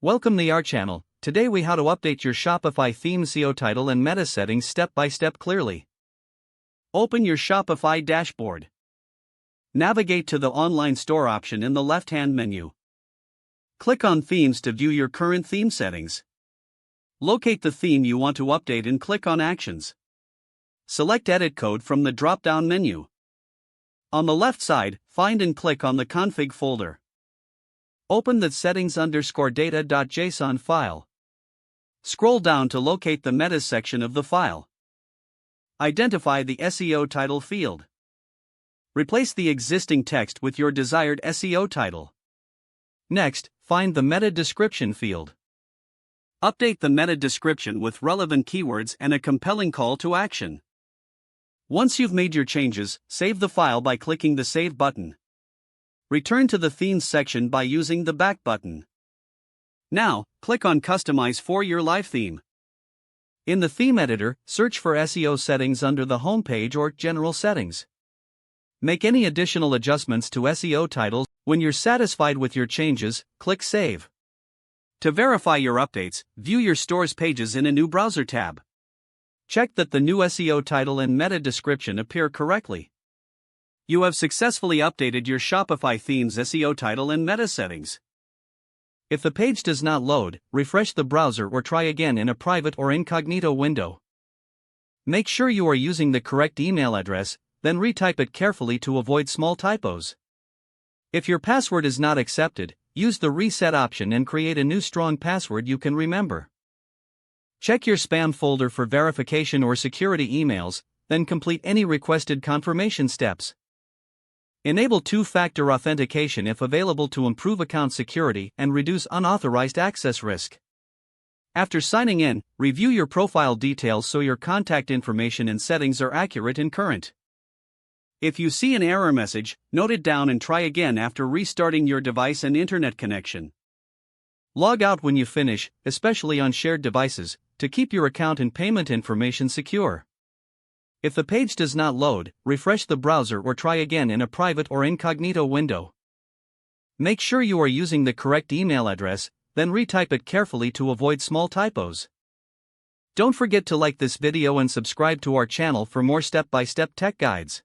Welcome to our channel. Today we how to update your Shopify theme SEO title and meta settings step by step clearly. Open your Shopify dashboard. Navigate to the online store option in the left-hand menu. Click on themes to view your current theme settings. Locate the theme you want to update and click on actions. Select edit code from the drop-down menu. On the left side, find and click on the config folder. Open the settings_data.json file. Scroll down to locate the meta section of the file. Identify the SEO title field. Replace the existing text with your desired SEO title. Next, find the meta description field. Update the meta description with relevant keywords and a compelling call to action. Once you've made your changes, save the file by clicking the Save button. Return to the Themes section by using the Back button. Now, click on Customize for your live theme. In the theme editor, search for SEO settings under the Homepage or General Settings. Make any additional adjustments to SEO titles. When you're satisfied with your changes, click Save. To verify your updates, view your store's pages in a new browser tab. Check that the new SEO title and meta description appear correctly. You have successfully updated your Shopify theme's SEO title and meta settings. If the page does not load, refresh the browser or try again in a private or incognito window. Make sure you are using the correct email address, then retype it carefully to avoid small typos. If your password is not accepted, use the reset option and create a new strong password you can remember. Check your spam folder for verification or security emails, then complete any requested confirmation steps. Enable two-factor authentication if available to improve account security and reduce unauthorized access risk. After signing in, review your profile details so your contact information and settings are accurate and current. If you see an error message, note it down and try again after restarting your device and internet connection. Log out when you finish, especially on shared devices, to keep your account and payment information secure. If the page does not load, refresh the browser or try again in a private or incognito window. Make sure you are using the correct email address, then retype it carefully to avoid small typos. Don't forget to like this video and subscribe to our channel for more step-by-step tech guides.